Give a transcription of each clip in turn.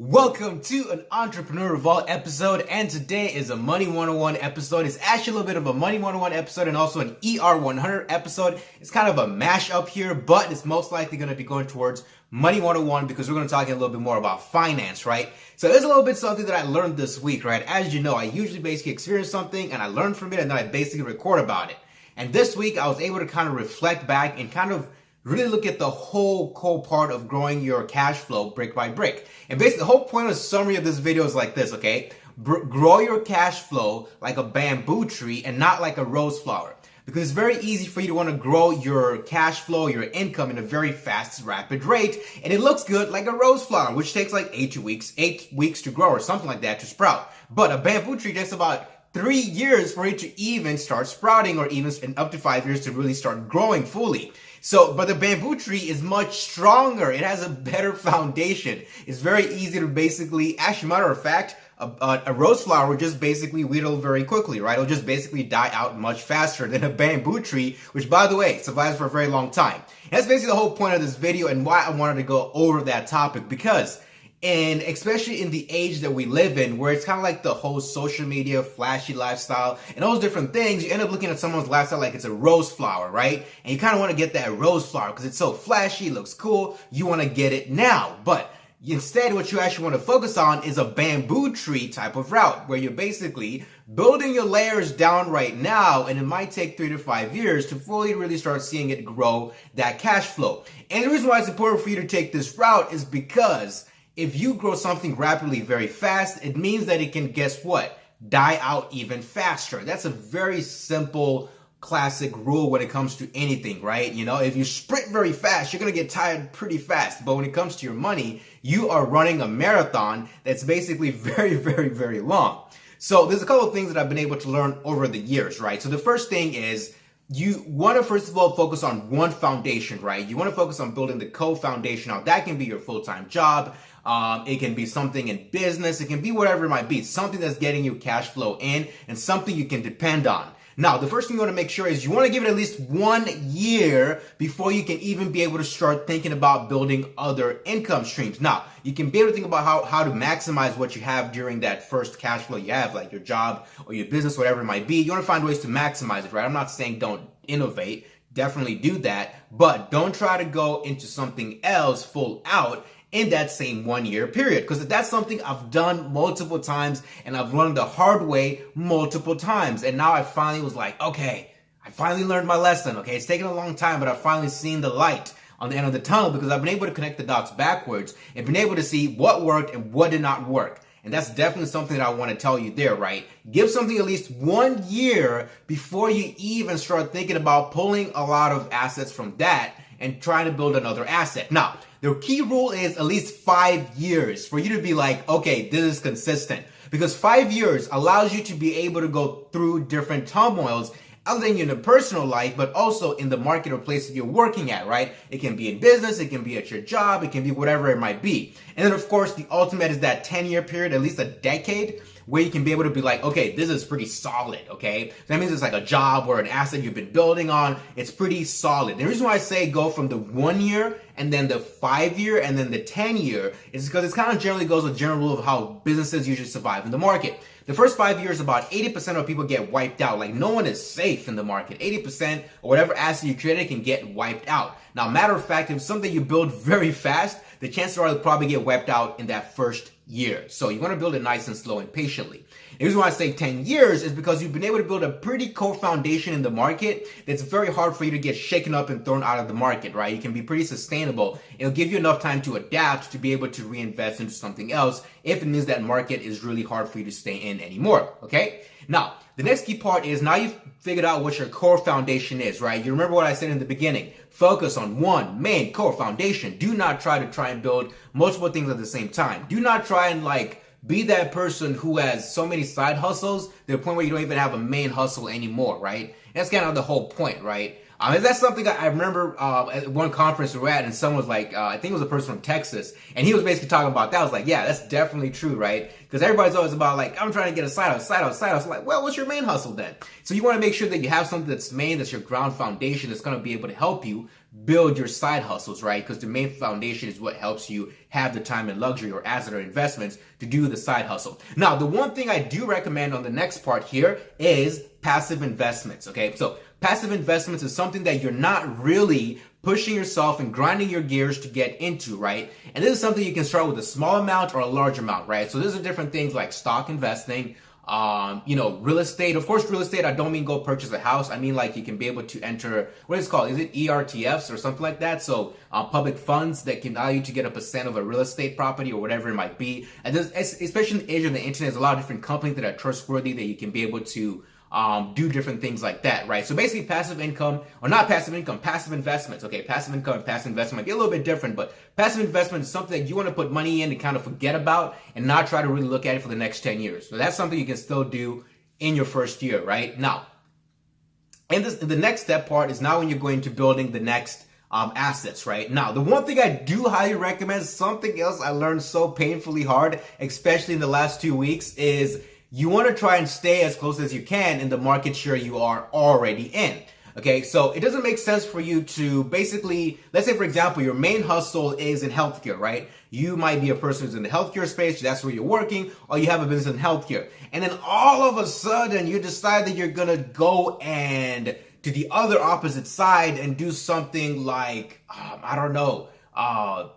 Welcome to an Entrepreneur Vault episode, and today is a Money 101 episode. It's actually a little bit of a Money 101 episode and also an ER 100 episode. It's kind of a mashup here, but it's most likely going to be going towards Money 101 because we're going to talk a little bit more about finance, right? So there's a little bit something that I learned this week, right? As you know, I usually basically experience something and I learn from it and then I basically record about it. And this week I was able to kind of reflect back and kind of really look at the whole core part of growing your cash flow brick by brick. And basically the whole point of the summary of this video is like this, okay? Grow your cash flow like a bamboo tree and not like a rose flower. Because it's very easy for you to want to grow your cash flow, your income in a very fast, rapid rate. And it looks good like a rose flower, which takes like 8 weeks to grow or something like that to sprout. But a bamboo tree takes about 3 years for it to even start sprouting, or even up to 5 years to really start growing fully. So, but the bamboo tree is much stronger. It has a better foundation. It's very easy to basically, actually, matter of fact, a rose flower will just basically wither very quickly, right? It'll just basically die out much faster than a bamboo tree, which, by the way, survives for a very long time. And that's basically the whole point of this video and why I wanted to go over that topic, because and especially in the age that we live in, where it's kind of like the whole social media, flashy lifestyle, and all those different things, you end up looking at someone's lifestyle like it's a rose flower, right? And you kind of want to get that rose flower because it's so flashy, looks cool, you want to get it now. But instead, what you actually want to focus on is a bamboo tree type of route, where you're basically building your layers down right now, and it might take 3 to 5 years to fully really start seeing it grow that cash flow. And the reason why it's important for you to take this route is because if you grow something rapidly very fast, it means that it can, guess what, die out even faster. That's a very simple classic rule when it comes to anything, right? You know, if you sprint very fast, you're going to get tired pretty fast. But when it comes to your money, you are running a marathon that's basically very, very, very long. So there's a couple of things that I've been able to learn over the years, right? So the first thing is, you want to first of all focus on one foundation, right? You want to focus on building the co-foundation. Now that can be your full-time job. It can be something in business. It can be whatever it might be. Something that's getting you cash flow in and something you can depend on. Now, the first thing you want to make sure is you want to give it at least 1 year before you can even be able to start thinking about building other income streams. Now, you can be able to think about how to maximize what you have during that first cash flow you have, like your job or your business, whatever it might be. You want to find ways to maximize it, right? I'm not saying don't innovate. Definitely do that. But don't try to go into something else full out in that same 1 year period, because that's something I've done multiple times and I've learned the hard way multiple times. And now I finally was like, okay, I finally learned my lesson. Okay, it's taken a long time, but I've finally seen the light on the end of the tunnel, because I've been able to connect the dots backwards and been able to see what worked and what did not work. And that's definitely something that I want to tell you there, right? Give something at least 1 year before you even start thinking about pulling a lot of assets from that and trying to build another asset. Now, the key rule is at least 5 years for you to be like, okay, this is consistent. Because 5 years allows you to be able to go through different turmoils, other than in your personal life, but also in the market or place that you're working at, right? It can be in business, it can be at your job, it can be whatever it might be. And then, of course, the ultimate is that 10-year period, at least a decade, where you can be able to be like, okay, this is pretty solid, okay? That means it's like a job or an asset you've been building on. It's pretty solid. The reason why I say go from the 1 year and then the 5 year and then the 10 year is because it kind of generally goes with the general rule of how businesses usually survive in the market. The first 5 years, about 80% of people get wiped out. Like, no one is safe in the market. 80% or whatever asset you created can get wiped out. Now, matter of fact, if it's something you build very fast, the chances are it'll probably get wiped out in that first year. So you want to build it nice and slow and patiently. The reason why I say 10 years is because you've been able to build a pretty core foundation in the market that's very hard for you to get shaken up and thrown out of the market, right? You can be pretty sustainable. It'll give you enough time to adapt to be able to reinvest into something else if it means that market is really hard for you to stay in anymore, okay? Now, the next key part is now you've figured out what your core foundation is, right? You remember what I said in the beginning. Focus on one main core foundation. Do not try and build multiple things at the same time. Do not try and be that person who has so many side hustles to the point where you don't even have a main hustle anymore, right? That's kind of the whole point, right? That's something I remember at one conference we were at, and someone was like, I think it was a person from Texas, and he was basically talking about that. I was like, yeah, that's definitely true, right? Because everybody's always about like, I'm trying to get a side hustle. Like, well, what's your main hustle then? So you want to make sure that you have something that's main, that's your ground foundation, that's going to be able to help you build your side hustles, right? Because the main foundation is what helps you have the time and luxury or asset or investments to do the side hustle. Now, the one thing I do recommend on the next part here is passive investments, okay? So passive investments is something that you're not really pushing yourself and grinding your gears to get into, right? And this is something you can start with a small amount or a large amount, right? So these are different things like stock investing, real estate. Of course, real estate, I don't mean go purchase a house. I mean, like, you can be able to enter, what is it called? Is it ERTFs or something like that? So public funds that can allow you to get a percent of a real estate property or whatever it might be. And this, especially in the age of the internet, there's a lot of different companies that are trustworthy that you can be able to do different things like that, right? So basically passive income, or not passive income, passive investments, okay? Passive income and passive investment might be a little bit different, but passive investment is something that you want to put money in and kind of forget about and not try to really look at it for the next 10 years. So that's something you can still do in your first year, right? Now, and the next step part is now when you're going to building the next assets, right? Now, the one thing I do highly recommend, something else I learned so painfully hard, especially in the last 2 weeks, is you want to try and stay as close as you can in the market share you are already in. Okay, so it doesn't make sense for you to basically, let's say for example, your main hustle is in healthcare, right? You might be a person who's in the healthcare space, that's where you're working, or you have a business in healthcare. And then all of a sudden you decide that you're gonna go and to the other opposite side and do something like, I don't know,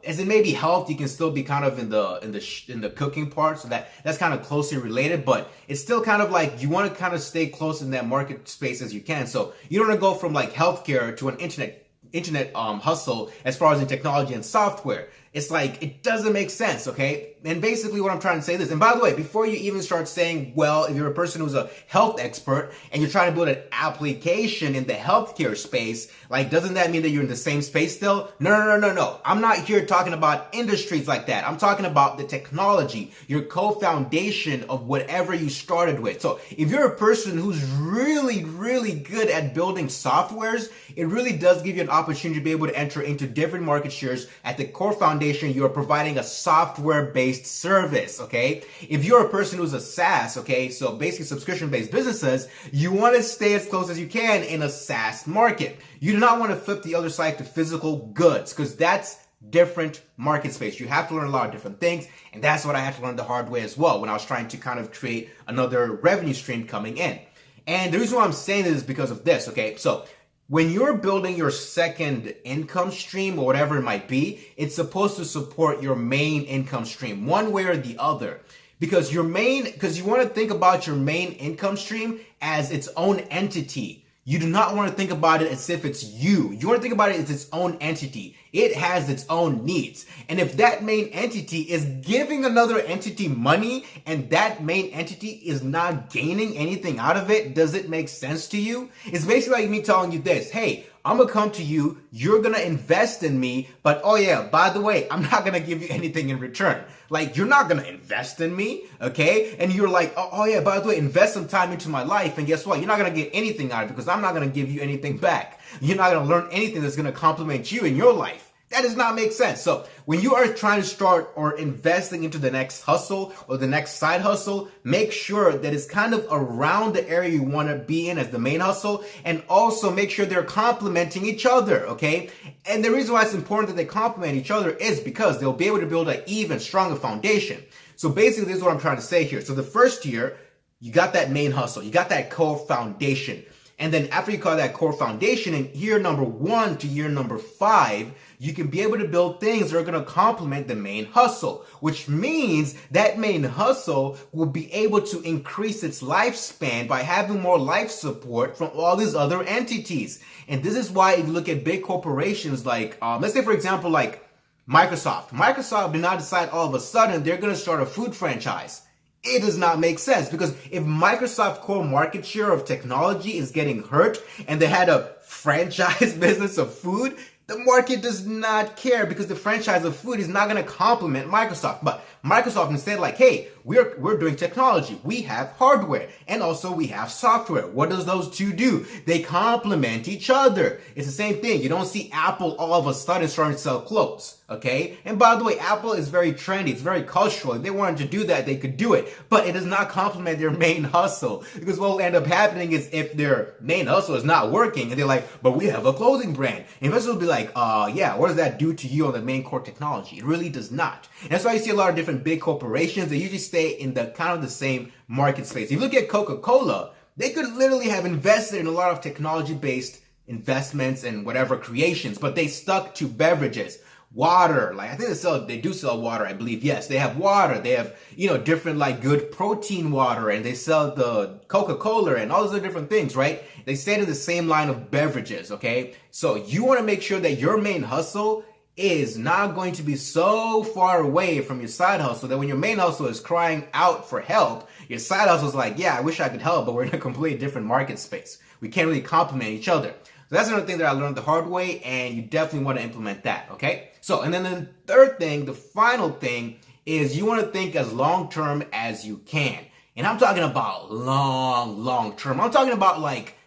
as in maybe health, you can still be kind of in the cooking part, so that's kind of closely related, but it's still kind of like you want to kind of stay close in that market space as you can. So you don't want to go from like healthcare to an internet hustle as far as in technology and software. It's like, it doesn't make sense, okay? And basically what I'm trying to say is this, and by the way, before you even start saying, well, if you're a person who's a health expert and you're trying to build an application in the healthcare space, like, doesn't that mean that you're in the same space still? No. I'm not here talking about industries like that. I'm talking about the technology, your co-foundation of whatever you started with. So if you're a person who's really, really good at building softwares, it really does give you an opportunity to be able to enter into different market shares at the core foundation. You're providing a software-based service, okay? If you're a person who's a SaaS, okay, so basically subscription-based businesses, you want to stay as close as you can in a SaaS market. You do not want to flip the other side to physical goods, because that's different market space. You have to learn a lot of different things, and that's what I had to learn the hard way as well when I was trying to kind of create another revenue stream coming in. And the reason why I'm saying this is because of this, okay? So when you're building your second income stream or whatever it might be, it's supposed to support your main income stream one way or the other. Because you want to think about your main income stream as its own entity. You do not want to think about it as if it's you. You want to think about it as its own entity. It has its own needs. And if that main entity is giving another entity money and that main entity is not gaining anything out of it, does it make sense to you? It's basically like me telling you this, hey, I'm going to come to you, you're going to invest in me, but oh yeah, by the way, I'm not going to give you anything in return. Like, you're not going to invest in me, okay? And you're like, oh yeah, by the way, invest some time into my life, and guess what? You're not going to get anything out of it because I'm not going to give you anything back. You're not going to learn anything that's going to complement you in your life. That does not make sense. So when you are trying to start or investing into the next hustle or the next side hustle, make sure that it's kind of around the area you want to be in as the main hustle, and also make sure they're complementing each other, okay? And the reason why it's important that they complement each other is because they'll be able to build an even stronger foundation. So basically, this is what I'm trying to say here. So the first year, you got that main hustle, you got that core foundation. And then after you call that core foundation, in year number 1 to year number 5, you can be able to build things that are going to complement the main hustle, which means that main hustle will be able to increase its lifespan by having more life support from all these other entities. And this is why if you look at big corporations like, let's say for example, like Microsoft did not decide all of a sudden they're going to start a food franchise. It does not make sense, because if Microsoft's core market share of technology is getting hurt and they had a franchise business of food, the market does not care, because the franchise of food is not going to complement Microsoft. But Microsoft instead like, hey, we're doing technology. We have hardware and also we have software. What does those two do? They complement each other. It's the same thing. You don't see Apple all of a sudden starting to sell clothes. Okay? And by the way, Apple is very trendy. It's very cultural. If they wanted to do that, they could do it. But it does not complement their main hustle. Because what will end up happening is if their main hustle is not working and they're like, but we have a clothing brand. Investors will be like, yeah, what does that do to you on the main core technology? It really does not. And that's why you see a lot of different big corporations. They usually stay in the kind of the same market space. If you look at Coca-Cola, they could literally have invested in a lot of technology-based investments and whatever creations, but they stuck to beverages. Water, like I think they do sell water, I believe. Yes, they have water. They have, different like good protein water, and they sell the Coca-Cola and all those other different things, right? They stay in the same line of beverages, okay? So you want to make sure that your main hustle is not going to be so far away from your side hustle that when your main hustle is crying out for help, your side hustle is like, yeah, I wish I could help, but we're in a completely different market space. We can't really complement each other. So that's another thing that I learned the hard way, and you definitely want to implement that, okay? So, and then the third thing, the final thing, is you want to think as long-term as you can. And I'm talking about long-term. I'm talking about like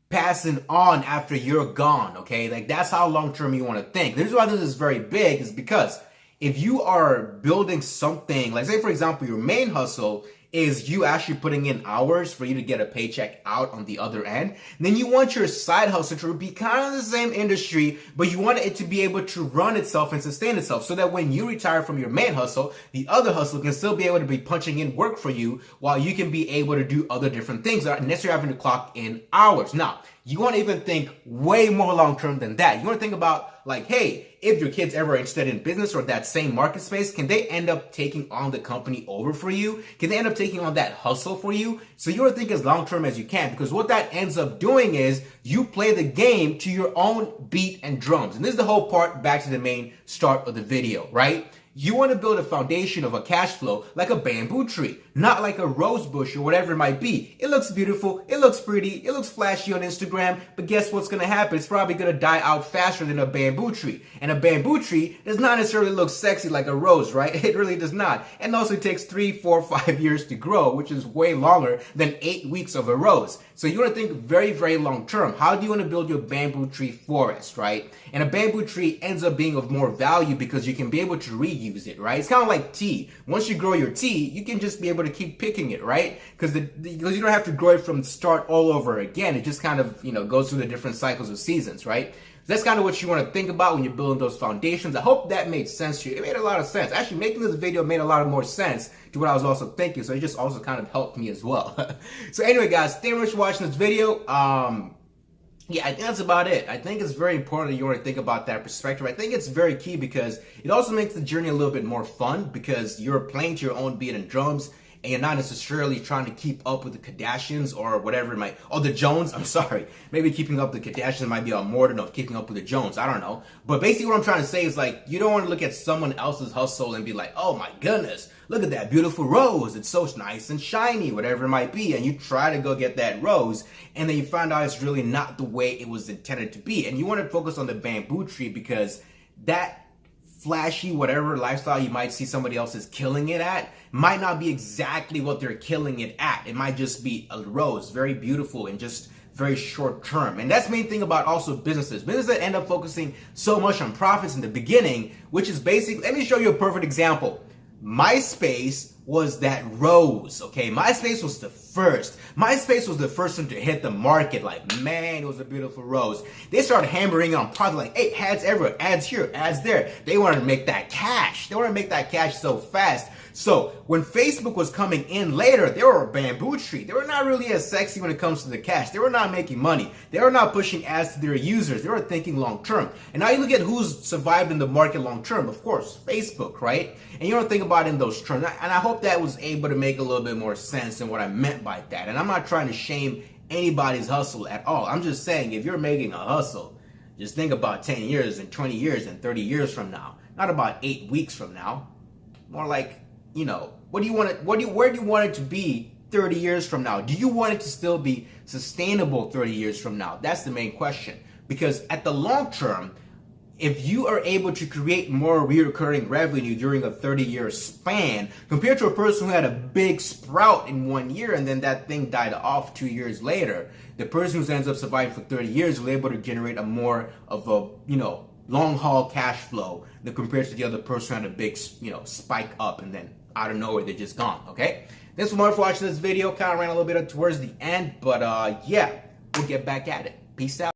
passing on after you're gone, okay? Like that's how long-term you want to think. The reason why this is very big is because if you are building something, like say for example, your main hustle is you actually putting in hours for you to get a paycheck out on the other end, then you want your side hustle to be kind of the same industry, but you want it to be able to run itself and sustain itself so that when you retire from your main hustle, the other hustle can still be able to be punching in work for you while you can be able to do other different things without necessarily having to clock in hours. Now, you want to even think way more long-term than that. You want to think about like, hey, if your kids ever interested in business or that same market space, can they end up taking on the company over for you? Can they end up taking on that hustle for you? So you want to think as long-term as you can, because what that ends up doing is you play the game to your own beat and drums. And this is the whole part back to the main start of the video, right? You want to build a foundation of a cash flow like a bamboo tree, not like a rose bush or whatever it might be. It looks beautiful, it looks pretty, it looks flashy on Instagram, but guess what's going to happen? It's probably going to die out faster than a bamboo tree. And a bamboo tree does not necessarily look sexy like a rose, right? It really does not. And also it takes 3, 4, 5 years to grow, which is way longer than 8 weeks of a rose. So you want to think very, very long term. How do you want to build your bamboo tree forest, right? And a bamboo tree ends up being of more value because you can be able to reuse it, right? It's kind of like tea. Once you grow your tea, you can just be able to keep picking it, right? Because you don't have to grow it from the start all over again. It just kind of, goes through the different cycles of seasons, right? That's kind of what you want to think about when you're building those foundations. I hope that made sense to you. It made a lot of sense. Actually, making this video made a lot more sense to what I was also thinking. So it just also kind of helped me as well. So anyway, guys, thank you very much for watching this video. Yeah, I think that's about it. I think it's very important that you want to think about that perspective. I think it's very key because it also makes the journey a little bit more fun because you're playing to your own beat and drums, and you're not necessarily trying to keep up with the Kardashians or whatever it might, or the Jones, I'm sorry. Maybe keeping up with the Kardashians might be more than keeping up with the Jones, I don't know. But basically what I'm trying to say is like, you don't want to look at someone else's hustle and be like, oh my goodness, look at that beautiful rose. It's so nice and shiny, whatever it might be. And you try to go get that rose, and then you find out it's really not the way it was intended to be. And you want to focus on the bamboo tree because that flashy whatever lifestyle you might see somebody else is killing it at might not be exactly what they're killing it at. It might just be a rose, very beautiful and just very short term. And that's the main thing about also businesses. Businesses that end up focusing so much on profits in the beginning, which is basically, let me show you a perfect example. MySpace was that rose, okay? MySpace was the first. MySpace was the first one to hit the market. Like, man, it was a beautiful rose. They started hammering on product like, hey, ads everywhere, ads here, ads there. They wanted to make that cash. They wanted to make that cash so fast. So when Facebook was coming in later, they were a bamboo tree. They were not really as sexy when it comes to the cash. They were not making money. They were not pushing ads to their users. They were thinking long term. And now you look at who's survived in the market long term. Of course, Facebook, right? And you don't think about it in those terms. And I hope that was able to make a little bit more sense in what I meant by that. And I'm not trying to shame anybody's hustle at all. I'm just saying, if you're making a hustle, just think about 10 years and 20 years and 30 years from now. Not about 8 weeks from now. More like, where do you want it to be 30 years from now? Do you want it to still be sustainable 30 years from now? That's the main question. Because at the long term, if you are able to create more recurring revenue during a 30-year span compared to a person who had a big sprout in 1 year and then that thing died off 2 years later, the person who ends up surviving for 30 years will be able to generate a more of a, long haul cash flow than compared to the other person who had a big, spike up and then out of nowhere they're just gone, okay? Thanks so much for watching this video. Kind of ran a little bit towards the end, but yeah, we'll get back at it. Peace out.